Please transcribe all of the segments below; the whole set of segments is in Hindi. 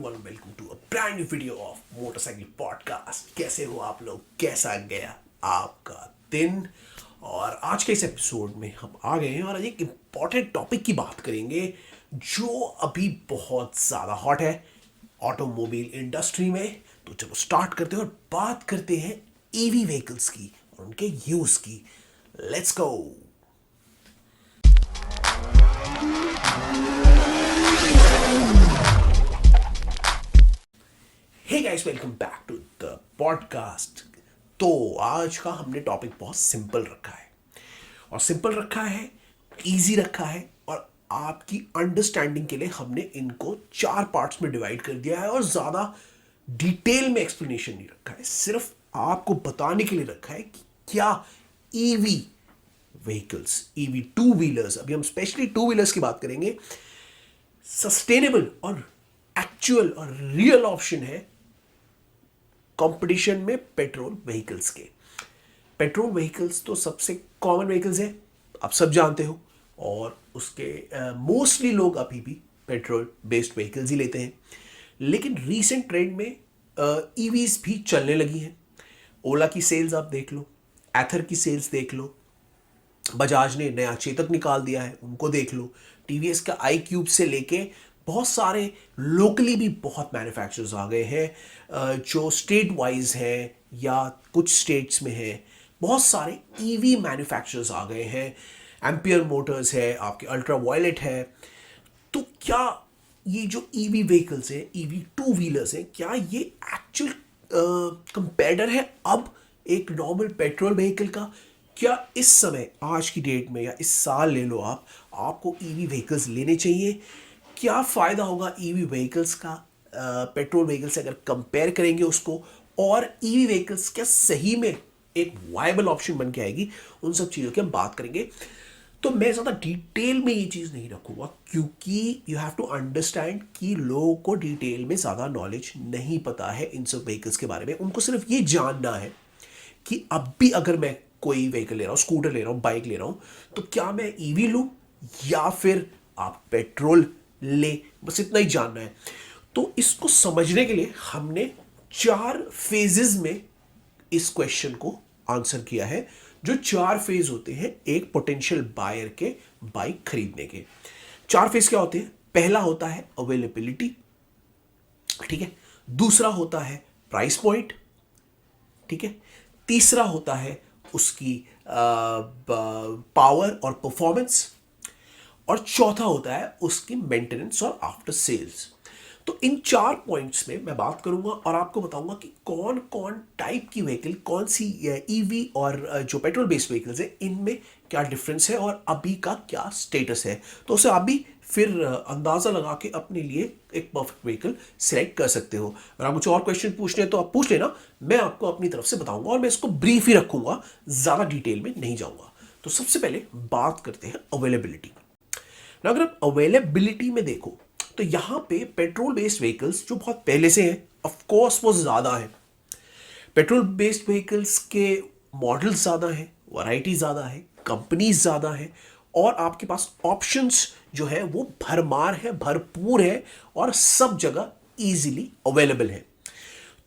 everyone, welcome to a brand new video of motorcycle podcast. कैसे हो आप लोग? कैसा गया आपका दिन? और आज के इस एपिसोड में हम आ गए हैं और आज एक इम्पॉर्टेंट टॉपिक की बात करेंगे जो अभी बहुत ज़्यादा हॉट है ऑटोमोबाइल इंडस्ट्री में। तो चलो स्टार्ट करते हैं और बात करते हैं ईवी व्हीकल्स की और उनके यूज़ की। Let's go. Hey guys, welcome back to the podcast. तो आज का हमने टॉपिक बहुत सिंपल रखा है और सिंपल रखा है, इजी रखा है और आपकी अंडरस्टैंडिंग के लिए हमने इनको 4 पार्ट्स में डिवाइड कर दिया है और ज़्यादा डिटेल में एक्सप्लेनेशन नहीं रखा है, सिर्फ आपको बताने के लिए रखा है कि क्या EV vehicles, EV two wheelers, अभी हम स्पेशली टू व्हीलर्स की बात करेंगे, सस्टेनेबल और एक्चुअल और रियल ऑप्शन है कंपटीशन में पेट्रोल व्हीकल्स के। पेट्रोल व्हीकल्स तो सबसे कॉमन व्हीकल्स है, आप सब जानते हो, और उसके मोस्टली लोग अभी भी पेट्रोल बेस्ड व्हीकल्स ही लेते हैं। लेकिन रीसेंट ट्रेंड में ईवीज भी चलने लगी हैं। ओला की सेल्स आप देख लो, एथर की सेल्स देख लो, बजाज ने नया चेतक निकाल दिया है, उनको देख लो, टीवीएस का आई क्यूब से लेके बहुत सारे लोकली भी बहुत मैन्युफैक्चरर्स आ गए हैं जो स्टेट वाइज हैं या कुछ स्टेट्स में हैं। बहुत सारे ईवी मैन्युफैक्चरर्स आ गए हैं, एम्पियर मोटर्स है, आपके अल्ट्रा वायलेट है। तो क्या ये जो ईवी व्हीकल्स हैं, ईवी टू व्हीलर्स हैं, क्या ये एक्चुअल कंपेटिटर है अब एक नॉर्मल पेट्रोल व्हीकल का? क्या इस समय आज की डेट में या इस साल ले लो आपको ईवी व्हीकल्स लेने चाहिए? क्या फ़ायदा होगा ईवी व्हीकल्स का पेट्रोल व्हीकल से अगर कंपेयर करेंगे उसको? और ईवी व्हीकल्स क्या सही में एक वायबल ऑप्शन बन के आएगी? उन सब चीज़ों की हम बात करेंगे। तो मैं ज़्यादा डिटेल में ये चीज़ नहीं रखूँगा क्योंकि यू हैव टू अंडरस्टैंड कि लोगों को डिटेल में ज़्यादा नॉलेज नहीं पता है इन सब व्हीकल्स के बारे में। उनको सिर्फ ये जानना है कि अब भी अगर मैं कोई व्हीकल ले रहा हूँ, स्कूटर ले रहा हूँ, बाइक ले रहा हूँ, तो क्या मैं ईवी लूँ या फिर आप पेट्रोल ले, बस इतना ही जानना है। तो इसको समझने के लिए हमने 4 फेजेस में इस क्वेश्चन को आंसर किया है, जो 4 फेज होते हैं एक पोटेंशियल बायर के बाइक खरीदने के। 4 फेज क्या होते हैं? पहला होता है अवेलेबिलिटी, ठीक है। दूसरा होता है प्राइस पॉइंट, ठीक है। तीसरा होता है उसकी पावर और परफॉर्मेंस, और चौथा होता है उसकी मेंटेनेंस और आफ्टर सेल्स। तो इन 4 पॉइंट्स में मैं बात करूंगा और आपको बताऊंगा कि कौन कौन टाइप की व्हीकल, कौन सी ईवी और जो पेट्रोल बेस्ड व्हीकल्स है, इनमें क्या डिफरेंस है और अभी का क्या स्टेटस है। तो उसे आप भी फिर अंदाज़ा लगा के अपने लिए एक परफेक्ट व्हीकल सिलेक्ट कर सकते हो। अगर आप मुझे और क्वेश्चन पूछने हैं तो आप पूछ लेना, मैं आपको अपनी तरफ से बताऊंगा और मैं इसको ब्रीफ ही रखूंगा, ज़्यादा डिटेल में नहीं जाऊंगा। तो सबसे पहले बात करते हैं अवेलेबिलिटी। अगर आप अवेलेबिलिटी में देखो तो यहां पे पेट्रोल बेस्ड व्हीकल्स जो बहुत पहले से हैं, ऑफ कोर्स वो ज़्यादा है। पेट्रोल बेस्ड व्हीकल्स के मॉडल्स ज़्यादा हैं, वैरायटी ज़्यादा है, कंपनीज ज़्यादा है, और आपके पास ऑप्शंस जो है वो भरमार है, भरपूर है और सब जगह इजीली अवेलेबल है।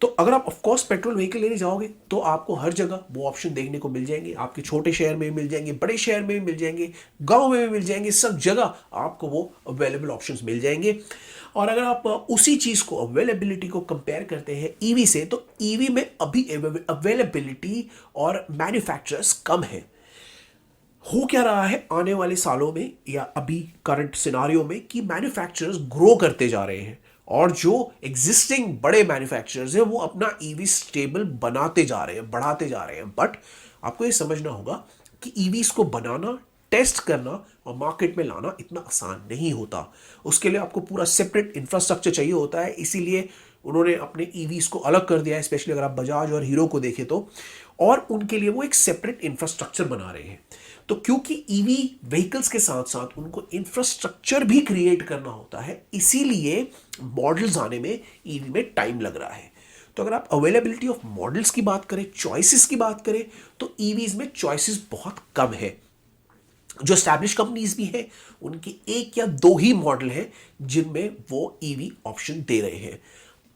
तो अगर आप ऑफ कोर्स पेट्रोल व्हीकल लेने जाओगे तो आपको हर जगह वो ऑप्शन देखने को मिल जाएंगे। आपके छोटे शहर में भी मिल जाएंगे, बड़े शहर में भी मिल जाएंगे, गांव में भी मिल जाएंगे, सब जगह आपको वो अवेलेबल ऑप्शंस मिल जाएंगे। और अगर आप उसी चीज़ को, अवेलेबिलिटी को कंपेयर करते हैं ईवी से, तो ईवी में अभी अवेलेबिलिटी और मैन्युफैक्चरर्स कम है। हो क्या रहा है आने वाले सालों में या अभी करंट सिनारियो में कि मैन्युफैक्चरर्स ग्रो करते जा रहे हैं और जो एग्जिस्टिंग बड़े मैन्युफैक्चरर्स हैं वो अपना ईवी स्टेबल बनाते जा रहे हैं, बढ़ाते जा रहे हैं। बट आपको ये समझना होगा कि ईवीज को बनाना, टेस्ट करना और मार्केट में लाना इतना आसान नहीं होता। उसके लिए आपको पूरा सेपरेट इंफ्रास्ट्रक्चर चाहिए होता है, इसीलिए उन्होंने अपने ईवीज को अलग कर दिया है। स्पेशली अगर आप बजाज और हीरो को देखें तो, और उनके लिए वो एक सेपरेट इंफ्रास्ट्रक्चर बना रहे हैं। तो क्योंकि ईवी व्हीकल्स के साथ साथ उनको इंफ्रास्ट्रक्चर भी क्रिएट करना होता है, इसीलिए मॉडल्स आने में ईवी में टाइम लग रहा है। तो अगर आप अवेलेबिलिटी ऑफ मॉडल्स की बात करें, चॉइसेस की बात करें, तो ईवीज में चॉइसेस बहुत कम है। जो एस्टैब्लिश कंपनीज भी हैं उनके एक या दो ही मॉडल हैं जिनमें वो ईवी ऑप्शन दे रहे हैं।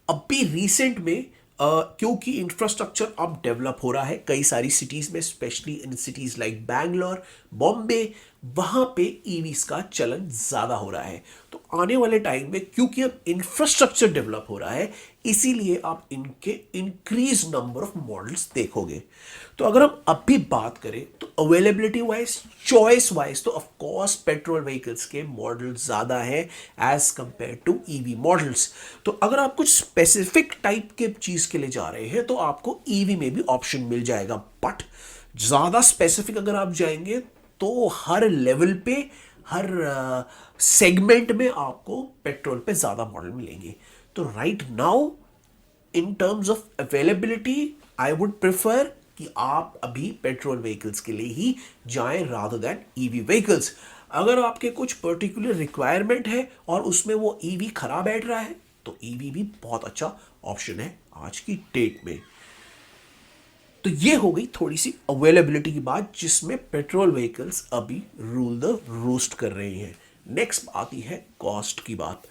अब भी रिसेंट में क्योंकि इंफ्रास्ट्रक्चर अब डेवलप हो रहा है कई सारी सिटीज में, specially in cities like Bangalore, Bombay, वहां पे ईवीज का चलन ज्यादा हो रहा है। तो आने वाले टाइम में क्योंकि अब इंफ्रास्ट्रक्चर डेवलप हो रहा है इसीलिए आप इनके इंक्रीज नंबर ऑफ मॉडल्स देखोगे। तो अगर हम अब भी बात करें तो अवेलेबिलिटी वाइज, चॉइस वाइज, तो ऑफ कोर्स पेट्रोल व्हीकल्स के मॉडल ज्यादा है as compared to EV models. तो अगर आप कुछ स्पेसिफिक टाइप के चीज के लिए जा रहे हैं तो आपको ईवी में भी ऑप्शन मिल जाएगा, बट ज्यादा स्पेसिफिक अगर आप जाएंगे तो हर लेवल पे, हर सेगमेंट में आपको पेट्रोल पे ज्यादा मॉडल मिलेंगे। तो right now in terms of availability I would prefer कि आप अभी पेट्रोल व्हीकल्स के लिए ही जाएं रादर देन ईवी व्हीकल्स। अगर आपके कुछ पर्टिकुलर रिक्वायरमेंट है और उसमें वो ईवी खराब बैठ रहा है तो ईवी भी बहुत अच्छा ऑप्शन है आज की डेट में। तो ये हो गई थोड़ी सी अवेलेबिलिटी की बात जिसमें पेट्रोल व्हीकल्स अभी रूल द रोस्ट कर रहे हैं। नेक्स्ट आती है कॉस्ट की बात।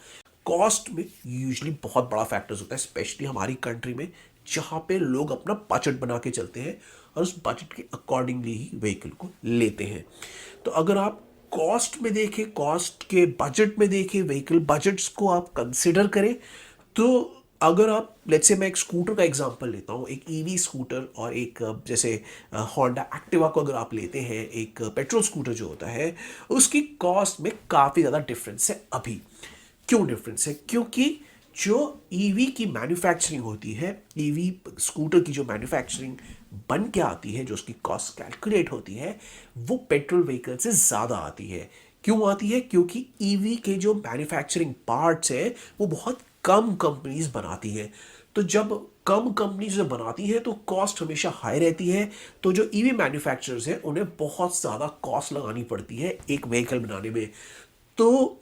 कॉस्ट में यूजुअली बहुत बड़ा फैक्टर्स होता है, स्पेशली हमारी कंट्री में जहाँ पे लोग अपना बजट बना के चलते हैं और उस बजट के अकॉर्डिंगली ही व्हीकल को लेते हैं। तो अगर आप कॉस्ट में देखें, कॉस्ट के बजट में देखें, व्हीकल बजट्स को आप कंसिडर करें, तो अगर आप लेट्स से मैं एक स्कूटर का एग्जांपल लेता हूँ, एक ईवी स्कूटर और एक जैसे होंडा एक्टिवा को अगर आप लेते हैं, एक पेट्रोल स्कूटर जो होता है उसकी कॉस्ट में काफ़ी ज़्यादा डिफरेंस है अभी। क्यों डिफरेंस है? क्योंकि जो ईवी की मैन्युफैक्चरिंग होती है, ईवी स्कूटर की जो मैन्युफैक्चरिंग बन के आती है, जो उसकी कॉस्ट कैलकुलेट होती है, वो पेट्रोल व्हीकल से ज़्यादा आती है। क्यों आती है? क्योंकि ईवी के जो मैन्युफैक्चरिंग पार्ट्स हैं वो बहुत कम कंपनीज बनाती हैं। तो जब कम कंपनीज बनाती हैं तो कॉस्ट हमेशा हाई रहती है। तो जो ईवी मैन्युफैक्चरर्स हैं उन्हें बहुत ज़्यादा कॉस्ट लगानी पड़ती है एक व्हीकल बनाने में। तो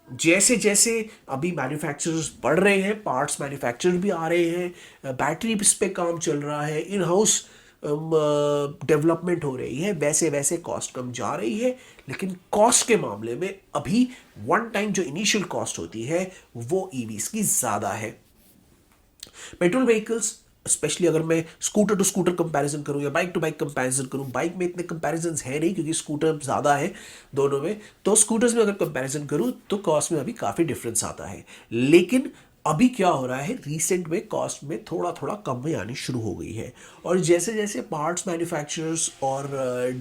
जैसे जैसे अभी मैन्युफैक्चरर्स बढ़ रहे हैं, पार्ट्स मैन्युफैक्चरर भी आ रहे हैं, बैटरी इस पे काम चल रहा है, इन हाउस डेवलपमेंट हो रही है, वैसे वैसे कॉस्ट कम जा रही है। लेकिन कॉस्ट के मामले में अभी वन टाइम जो इनिशियल कॉस्ट होती है वो ईवीज की ज़्यादा है। पेट्रोल व्हीकल्स स्पेशली अगर मैं स्कूटर टू स्कूटर कंपैरिजन करूं या बाइक टू बाइक कंपैरिजन करूं, बाइक में इतने कंपैरिजन है नहीं क्योंकि स्कूटर ज़्यादा है दोनों में, तो स्कूटर्स में अगर कंपैरिजन करूं तो कॉस्ट में अभी काफ़ी डिफरेंस आता है। लेकिन अभी क्या हो रहा है, रिसेंट में कॉस्ट में थोड़ा थोड़ा कमी आनी शुरू हो गई है। और जैसे जैसे पार्ट्स मैन्युफैक्चरर्स और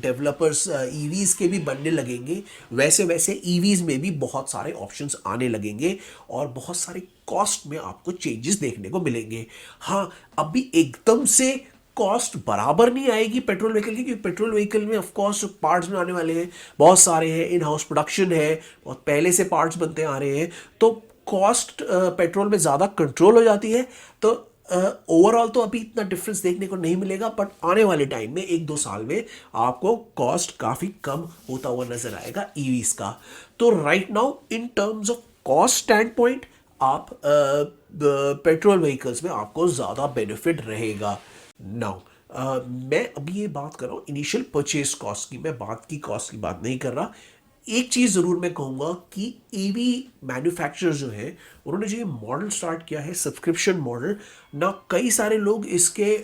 डेवलपर्स ईवीज़ के भी बनने लगेंगे वैसे वैसे ईवीज़ में भी बहुत सारे ऑप्शंस आने लगेंगे और बहुत सारे कॉस्ट में आपको चेंजेस देखने को मिलेंगे। हाँ, अभी एकदम से कॉस्ट बराबर नहीं आएगी पेट्रोल व्हीकल की, क्योंकि पेट्रोल व्हीकल में ऑफ कोर्स पार्ट्स बनाने वाले हैं बहुत सारे हैं, इन हाउस प्रोडक्शन है, बहुत पहले से पार्ट्स बनते आ रहे हैं, तो कॉस्ट पेट्रोल में ज़्यादा कंट्रोल हो जाती है। तो ओवरऑल तो अभी इतना डिफरेंस देखने को नहीं मिलेगा, बट आने वाले टाइम में एक दो साल में आपको कॉस्ट काफ़ी कम होता हुआ नजर आएगा ईवीज का। तो right now in terms of cost stand point आप पेट्रोल व्हीकल्स में आपको ज़्यादा बेनिफिट रहेगा। नाउ मैं अभी ये बात कर रहा हूँ इनिशियल परचेज कॉस्ट की, मैं बात की कॉस्ट की बात नहीं कर रहा। एक चीज़ ज़रूर मैं कहूँगा कि ईवी मैन्युफैक्चरर जो है उन्होंने जो ये मॉडल स्टार्ट किया है सब्सक्रिप्शन मॉडल ना, कई सारे लोग इसके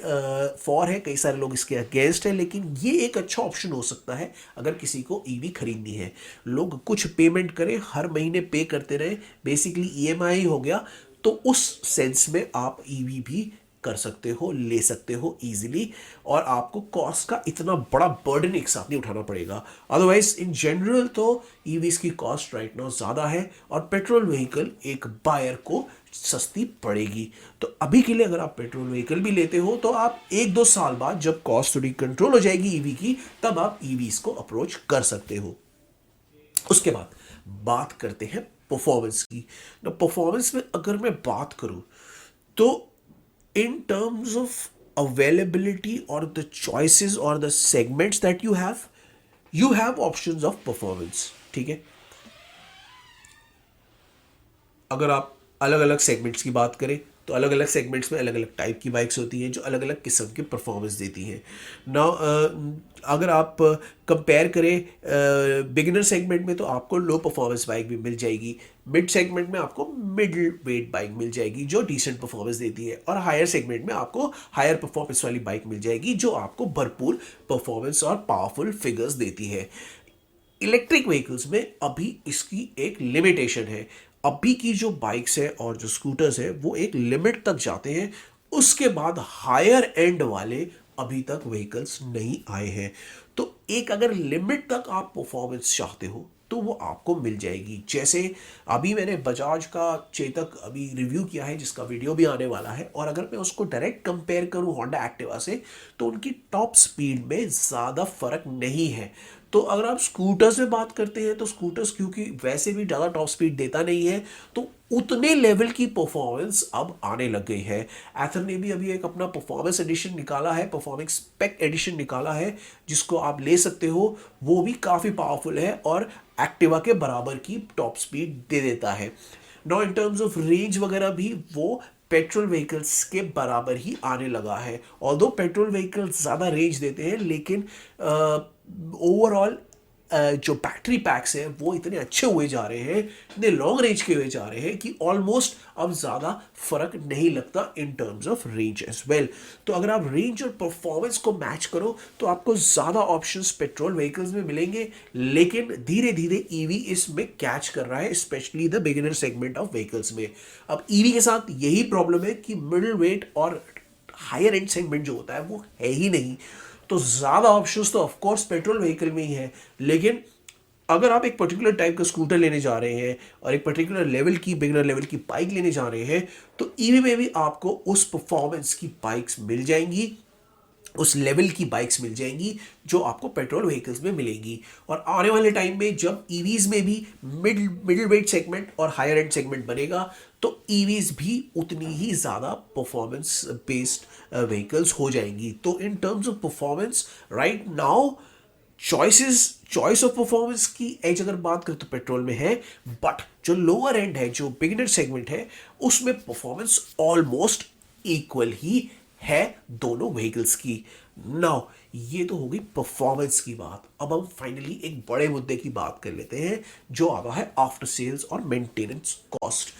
फॉर है, कई सारे लोग इसके अगेंस्ट है, लेकिन ये एक अच्छा ऑप्शन हो सकता है अगर किसी को ईवी खरीदनी है। लोग कुछ पेमेंट करें, हर महीने पे करते रहे, बेसिकली ईएमआई हो गया, तो उस सेंस में आप ईवी भी कर सकते हो, ले सकते हो इजीली, और आपको कॉस्ट का इतना बड़ा बर्डन एक साथ नहीं उठाना पड़ेगा। अदरवाइज इन जनरल तो ईवीज की कॉस्ट राइट नाउ ज़्यादा है और पेट्रोल व्हीकल एक बायर को सस्ती पड़ेगी। तो अभी के लिए अगर आप पेट्रोल व्हीकल भी लेते हो तो आप एक दो साल बाद जब कॉस्ट थोड़ी कंट्रोल हो जाएगी ईवी की, तब आप ईवीज को अप्रोच कर सकते हो। उसके बाद बात करते हैं परफॉर्मेंस की। ना परफॉर्मेंस में अगर मैं बात करूं तो in terms of availability or the choices or the segments that you have options of performance। ठीक है, अगर आप अलग अलग सेगमेंट्स की बात करें तो अलग अलग सेगमेंट्स में अलग अलग टाइप की बाइक्स होती हैं जो अलग अलग किस्म की परफॉर्मेंस देती हैं। नाउ अगर आप कंपेयर करें बिगिनर सेगमेंट में, तो आपको लो परफॉर्मेंस बाइक भी मिल जाएगी, मिड सेगमेंट में आपको मिडिल वेट बाइक मिल जाएगी जो डिसेंट परफॉर्मेंस देती है, और हायर सेगमेंट में आपको हायर परफॉर्मेंस वाली बाइक मिल जाएगी जो आपको भरपूर परफॉर्मेंस और पावरफुल फिगर्स देती है। इलेक्ट्रिक व्हीकल्स में अभी इसकी एक लिमिटेशन है। अभी की जो बाइक्स है और जो स्कूटर्स है वो एक लिमिट तक जाते हैं, उसके बाद हायर एंड वाले अभी तक व्हीकल्स नहीं आए हैं। तो एक अगर लिमिट तक आप परफॉर्मेंस चाहते हो तो वो आपको मिल जाएगी। जैसे अभी मैंने बजाज का चेतक अभी रिव्यू किया है जिसका वीडियो भी आने वाला है, और अगर मैं उसको डायरेक्ट कंपेयर करूं होंडा एक्टिवा से, तो उनकी टॉप स्पीड में ज़्यादा फर्क नहीं है। तो अगर आप स्कूटर्स में बात करते हैं तो स्कूटर्स क्योंकि वैसे भी ज़्यादा टॉप स्पीड देता नहीं है, तो उतने लेवल की परफॉर्मेंस अब आने लग गई है। एथर ने भी अभी एक अपना परफॉर्मेंस एडिशन निकाला है, परफॉर्मेंस स्पेक एडिशन निकाला है, जिसको आप ले सकते हो। वो भी काफ़ी पावरफुल है और एक्टिवा के बराबर की टॉप स्पीड दे देता है। No in terms of range वगैरह भी वो पेट्रोल व्हीकल्स के बराबर ही आने लगा है। ऑल्दो पेट्रोल व्हीकल्स ज़्यादा रेंज देते हैं, लेकिन ओवरऑल जो बैटरी पैक्स हैं वो इतने अच्छे हुए जा रहे हैं, इतने लॉन्ग रेंज के हुए जा रहे हैं कि ऑलमोस्ट अब ज़्यादा फर्क नहीं लगता in terms of range as well. तो अगर आप रेंज और परफॉर्मेंस को मैच करो तो आपको ज़्यादा ऑप्शंस पेट्रोल व्हीकल्स में मिलेंगे, लेकिन धीरे धीरे ईवी इसमें कैच कर रहा है, specially the beginner segment of vehicles में। अब ईवी के साथ यही प्रॉब्लम है कि मिडिल वेट और हायर एंड सेगमेंट जो होता है वो है ही नहीं। तो ज़्यादा ऑप्शंस तो ऑफकोर्स पेट्रोल व्हीकल में ही है, लेकिन अगर आप एक पर्टिकुलर टाइप का स्कूटर लेने जा रहे हैं और एक पर्टिकुलर लेवल की बिगिनर लेवल की बाइक लेने जा रहे हैं, तो ईवी में भी आपको उस परफॉर्मेंस की बाइक्स मिल जाएंगी, उस लेवल की बाइक्स मिल जाएंगी जो आपको पेट्रोल व्हीकल्स में मिलेंगी। और आने वाले टाइम में जब ईवीज में भी मिडिल वेट सेगमेंट और हायर एंड सेगमेंट बनेगा, तो ईवीज भी उतनी ही ज़्यादा परफॉर्मेंस बेस्ड व्हीकल्स हो जाएंगी। तो इन terms of performance right now choice of performance की एज अगर बात करें तो पेट्रोल में है, बट जो लोअर एंड है, जो बिगिनर सेगमेंट है, उसमें परफॉर्मेंस ऑलमोस्ट इक्वल ही है दोनों व्हीकल्स की। नाउ ये तो हो गई परफॉर्मेंस की बात। अब हम फाइनली एक बड़े मुद्दे की बात कर लेते हैं जो आता है आफ्टर सेल्स और मेंटेनेंस कॉस्ट।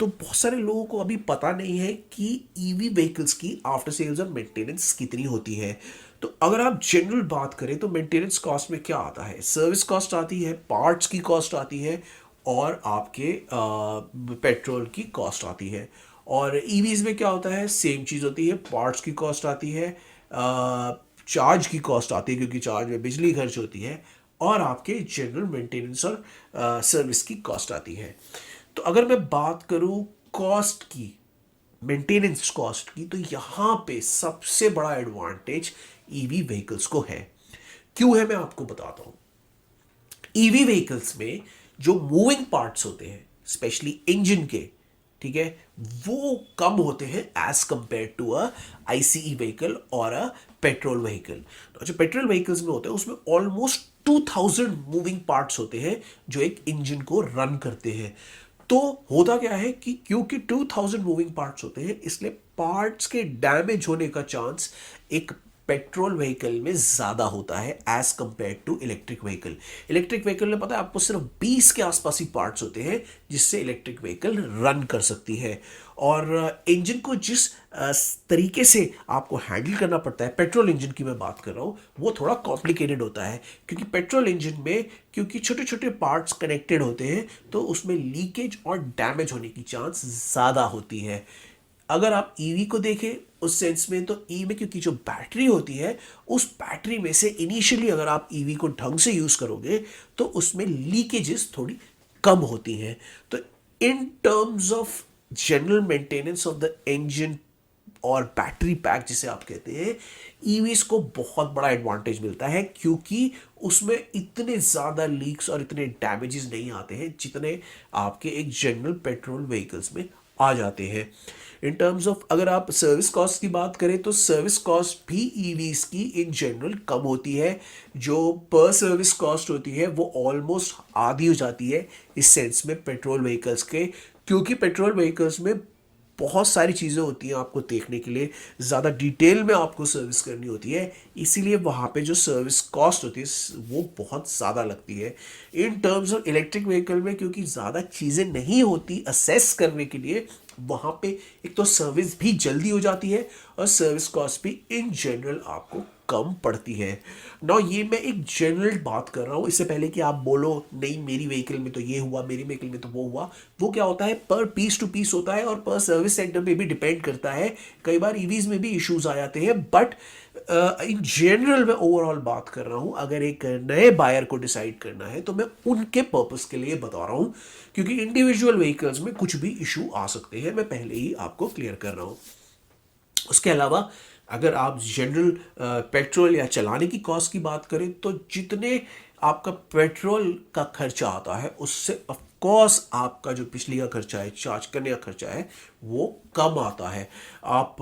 तो बहुत सारे लोगों को अभी पता नहीं है कि ईवी व्हीकल्स की आफ्टर सेल्स और मेंटेनेंस कितनी होती है। तो अगर आप जनरल बात करें तो मेंटेनेंस कॉस्ट में क्या आता है, सर्विस कॉस्ट आती है, पार्ट्स की कॉस्ट आती है, और आपके पेट्रोल की कॉस्ट आती है। और ईवीज में क्या होता है, सेम चीज़ होती है, पार्ट्स की कॉस्ट आती है, चार्ज की कॉस्ट आती है क्योंकि चार्ज में बिजली खर्च होती है, और आपके जनरल मेंटेनेंस और सर्विस की कॉस्ट आती है। तो अगर मैं बात करूं कॉस्ट की, मेंटेनेंस कॉस्ट की, तो यहाँ पे सबसे बड़ा एडवांटेज ईवी व्हीकल्स को है। क्यों है मैं आपको बताता हूं। ईवी व्हीकल्स में जो मूविंग पार्ट्स होते हैं स्पेशली इंजन के, ठीक है, वो कम होते हैं as compared to a ICE vehicle और अ पेट्रोल व्हीकल। जो पेट्रोल व्हीकल्स में होते हैं उसमें ऑलमोस्ट 2000 मूविंग पार्ट्स होते हैं जो एक इंजन को रन करते हैं। तो होता क्या है कि क्योंकि 2000 मूविंग पार्ट्स होते हैं, इसलिए पार्ट्स के डैमेज होने का चांस एक पेट्रोल व्हीकल में ज़्यादा होता है as compared to electric vehicle. Electric vehicle में पता है आपको सिर्फ 20 के आसपास ही पार्ट्स होते हैं जिससे इलेक्ट्रिक व्हीकल रन कर सकती है। और इंजन को जिस तरीके से आपको हैंडल करना पड़ता है, पेट्रोल इंजन की मैं बात कर रहा हूँ, वो थोड़ा कॉम्प्लिकेटेड होता है क्योंकि पेट्रोल इंजन में क्योंकि छोटे छोटे पार्ट्स कनेक्टेड होते हैं तो उसमें लीकेज और डैमेज होने की चांस ज़्यादा होती है। अगर आप ईवी को देखें उस सेंस में, तो ई में क्योंकि जो बैटरी होती है, उस बैटरी में से इनिशियली अगर आप ईवी को ढंग से यूज़ करोगे तो उसमें लीकेजेस थोड़ी कम होती हैं। तो इन terms of general maintenance of the engine और बैटरी पैक जिसे आप कहते हैं, ईवीज को बहुत बड़ा एडवांटेज मिलता है क्योंकि उसमें इतने ज़्यादा लीक्स और इतने डैमेजेस नहीं आते हैं जितने आपके एक जनरल पेट्रोल व्हीकल्स में आ जाते हैं। इन टर्म्स ऑफ अगर आप सर्विस कॉस्ट की बात करें तो सर्विस कॉस्ट भी ईवीज की इन जनरल कम होती है। जो पर सर्विस कॉस्ट होती है वो ऑलमोस्ट आधी हो जाती है इस सेंस में पेट्रोल व्हीकल्स के, क्योंकि पेट्रोल व्हीकल्स में बहुत सारी चीज़ें होती हैं आपको देखने के लिए, ज़्यादा डिटेल में आपको सर्विस करनी होती है, इसीलिए वहाँ पे जो सर्विस कॉस्ट होती है वो बहुत ज़्यादा लगती है। इन टर्म्स ऑफ इलेक्ट्रिक व्हीकल में क्योंकि ज़्यादा चीज़ें नहीं होती असेस करने के लिए, वहाँ पे एक तो सर्विस भी जल्दी हो जाती है और सर्विस कॉस्ट भी इन जनरल आपको कम पड़ती है। ना ये मैं एक जनरल बात कर रहा हूँ, इससे पहले कि आप बोलो नहीं मेरी व्हीकल में तो ये हुआ, मेरी व्हीकल में तो वो हुआ। वो क्या होता है, पर पीस टू पीस होता है और पर सर्विस सेंटर पे भी डिपेंड करता है। कई बार ईवीज में भी इश्यूज आ जाते हैं, बट इन जनरल मैं ओवरऑल बात कर रहा हूँ। अगर एक नए बायर को डिसाइड करना है तो मैं उनके पर्पस के लिए बता रहा हूँ, क्योंकि इंडिविजुअल व्हीकल्स में कुछ भी इशू आ सकते हैं, मैं पहले ही आपको क्लियर कर रहा हूँ। उसके अलावा अगर आप जनरल पेट्रोल या चलाने की कॉस्ट की बात करें तो जितने आपका पेट्रोल का खर्चा आता है उससे ऑफ कोर्स आपका जो बिजली का खर्चा है, चार्ज करने का खर्चा है, वो कम आता है। आप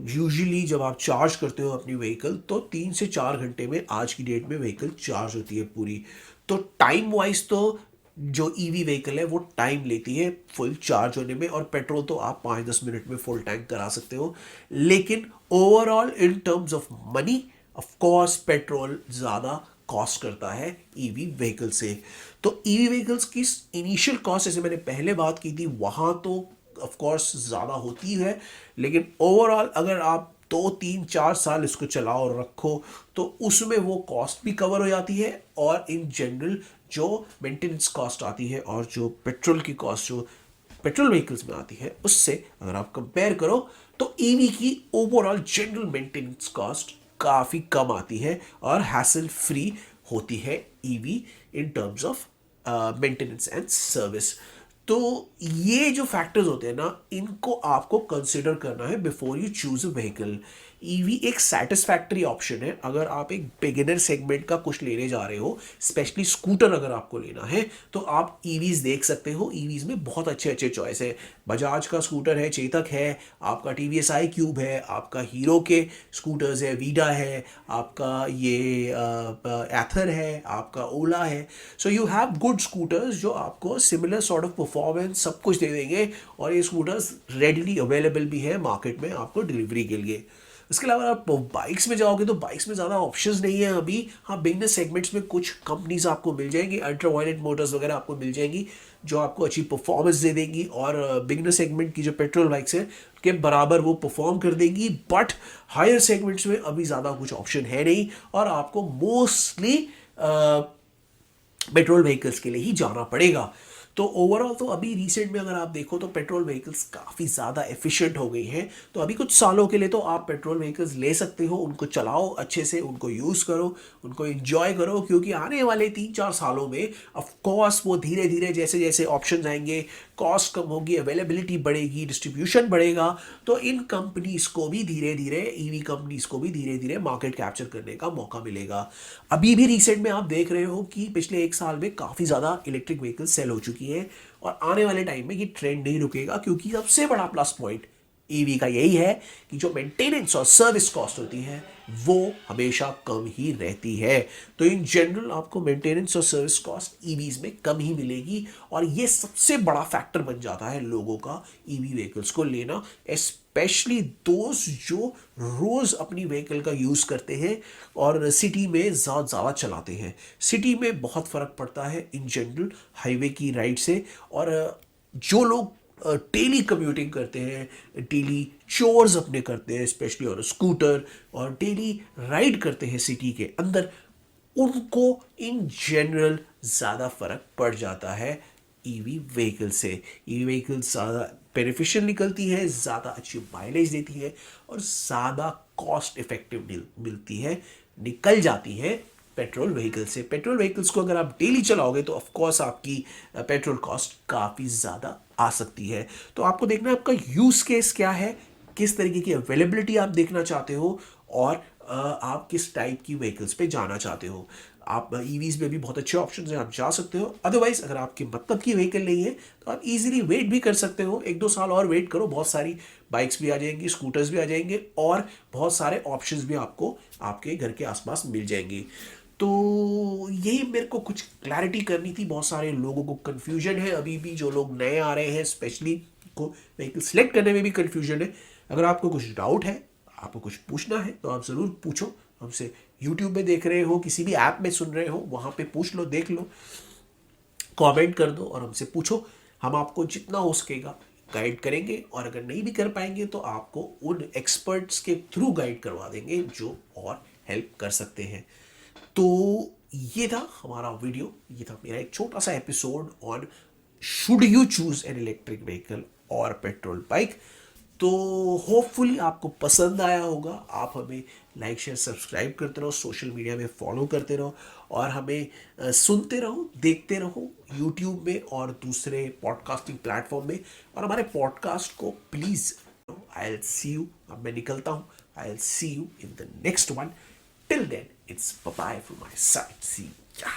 यूजुअली जब आप चार्ज करते हो अपनी व्हीकल तो 3 से 4 घंटे में आज की डेट में व्हीकल चार्ज होती है पूरी। तो टाइम वाइज तो जो ईवी व्हीकल है वो टाइम लेती है फुल चार्ज होने में, और पेट्रोल तो आप 5-10 मिनट में फुल टैंक करा सकते हो। लेकिन overall in terms of money of course petrol ज़्यादा कॉस्ट करता है ईवी व्हीकल से। तो ईवी व्हीकल्स की इनिशियल कॉस्ट जैसे मैंने पहले बात की थी वहाँ तो ऑफ कोर्स ज़्यादा होती है, लेकिन ओवरऑल अगर आप 2-3-4 साल इसको चलाओ और रखो तो उसमें वो कॉस्ट भी कवर हो जाती है। और इन जनरल जो मेंटेनेंस कॉस्ट आती है और जो पेट्रोल की कॉस्ट जो पेट्रोल व्हीकल्स में आती है उससे अगर आप कंपेयर करो तो ईवी की ओवरऑल जनरल मेंटेनेंस कॉस्ट काफ़ी कम आती है और हैसल फ्री होती है EV in terms of maintenance and service. तो ये जो फैक्टर्स होते हैं ना, इनको आपको कंसिडर करना है before you choose a vehicle. EV एक सेटिस्फैक्टरी ऑप्शन है अगर आप एक बिगिनर सेगमेंट का कुछ लेने जा रहे हो, स्पेशली स्कूटर अगर आपको लेना है तो आप ईवीज देख सकते हो। ईवीज में बहुत अच्छे अच्छे चॉइस है, बजाज का स्कूटर है, चेतक है, आपका टीवीएस आई क्यूब है, आपका हीरो के स्कूटर्स है, वीडा है, आपका ये एथर है, आपका ओला है। So you have good scooters जो आपको सिमिलर सॉर्ट ऑफ परफॉर्मेंस सब कुछ दे देंगे, और ये स्कूटर्स रेडीली अवेलेबल भी है मार्केट में आपको डिलीवरी के लिए। इसके अलावा आप बाइक्स में जाओगे तो बाइक्स में ज़्यादा ऑप्शंस नहीं है अभी। हाँ, बिजनेस सेगमेंट्स में कुछ कंपनीज आपको मिल जाएंगी, अल्ट्रावायलेट मोटर्स वगैरह आपको मिल जाएंगी जो आपको अच्छी परफॉर्मेंस दे देंगी, और बिगनर सेगमेंट की जो पेट्रोल बाइक्स है के बराबर वो परफॉर्म कर देंगी। बट हायर सेगमेंट्स में अभी ज़्यादा कुछ ऑप्शन है नहीं और आपको मोस्टली पेट्रोल व्हीकल्स के लिए ही जाना पड़ेगा। तो ओवरऑल तो अभी रिसेंट में अगर आप देखो तो पेट्रोल व्हीकल्स काफ़ी ज़्यादा एफिशिएंट हो गई हैं। तो अभी कुछ सालों के लिए तो आप पेट्रोल व्हीकल्स ले सकते हो, उनको चलाओ अच्छे से, उनको यूज़ करो, उनको एंजॉय करो, क्योंकि आने वाले 3-4 सालों में ऑफ कोर्स वो धीरे धीरे जैसे जैसे ऑप्शन आएंगे, कॉस्ट कम होगी, अवेलेबिलिटी बढ़ेगी, डिस्ट्रीब्यूशन बढ़ेगा, तो इन कंपनीज को भी धीरे धीरे, ईवी कंपनीज को भी धीरे धीरे मार्केट कैप्चर करने का मौका मिलेगा। अभी भी रिसेंट में आप देख रहे हो कि पिछले 1 साल में काफ़ी ज़्यादा इलेक्ट्रिक व्हीकल सेल हो चुकी है, और आने वाले टाइम में ये ट्रेंड नहीं रुकेगा, क्योंकि सबसे बड़ा प्लस पॉइंट ईवी का यही है कि जो मेंटेनेंस और सर्विस कॉस्ट होती है वो हमेशा कम ही रहती है। तो इन जनरल आपको मेंटेनेंस और सर्विस कॉस्ट ईवीज में कम ही मिलेगी, और ये सबसे बड़ा फैक्टर बन जाता है लोगों का ईवी व्हीकल्स को लेना, स्पेशली दोस्त जो रोज अपनी व्हीकल का यूज करते हैं और सिटी में ज़्यादा चलाते हैं। सिटी में बहुत फर्क पड़ता है इन जनरल हाईवे की राइड से, और जो लोग डेली कम्यूटिंग करते हैं, डेली चोर्स अपने करते हैं, स्पेशली और स्कूटर, और डेली राइड करते हैं सिटी के अंदर, उनको इन जनरल ज़्यादा फर्क पड़ जाता है ईवी व्हीकल से। ईवी व्हीकल ज़्यादा बेनिफिशियल निकलती है, ज़्यादा अच्छी माइलेज देती है और ज़्यादा कॉस्ट इफेक्टिव मिलती है, निकल जाती है पेट्रोल व्हीकल से। पेट्रोल व्हीकल्स को अगर आप डेली चलाओगे तो ऑफ कोर्स आपकी पेट्रोल कॉस्ट काफ़ी ज़्यादा आ सकती है। तो आपको देखना है आपका यूज़ केस क्या है, किस तरीके की अवेलेबिलिटी आप देखना चाहते हो, और आप किस टाइप की व्हीकल्स पे जाना चाहते हो। आप ईवीज में भी बहुत अच्छे ऑप्शन हैं, आप जा सकते हो। अदरवाइज अगर आपके मतलब की व्हीकल नहीं है तो आप इजीली वेट भी कर सकते हो, 1-2 साल और वेट करो, बहुत सारी बाइक्स भी आ जाएंगी, स्कूटर्स भी आ जाएंगे, और बहुत सारे ऑप्शंस भी आपको आपके घर के आसपास मिल जाएंगे। तो यही मेरे को कुछ क्लैरिटी करनी थी। बहुत सारे लोगों को कन्फ्यूजन है अभी भी, जो लोग नए आ रहे हैं स्पेशली, को व्हीकल सेलेक्ट करने में भी कन्फ्यूजन है, अगर आपको कुछ डाउट है, आपको कुछ पूछना है, तो आप ज़रूर पूछो हमसे। यूट्यूब में देख रहे हो, किसी भी ऐप में सुन रहे हो, वहाँ पे पूछ लो, देख लो, कमेंट कर दो और हमसे पूछो। हम आपको जितना हो सकेगा गाइड करेंगे, और अगर नहीं भी कर पाएंगे तो आपको उन एक्सपर्ट्स के थ्रू गाइड करवा देंगे जो और हेल्प कर सकते हैं। तो ये था हमारा वीडियो, ये था मेरा एक छोटा सा episode on should you choose an electric vehicle और पेट्रोल बाइक। तो होपफुली आपको पसंद आया होगा। आप हमें लाइक शेयर सब्सक्राइब करते रहो, सोशल मीडिया में फॉलो करते रहो, और हमें सुनते रहो, देखते रहो यूट्यूब में और दूसरे पॉडकास्टिंग प्लेटफॉर्म में। और हमारे पॉडकास्ट को please, I will see you, अब मैं निकलता हूँ, I will see you in the next one. Till then it's bye from my side, see या।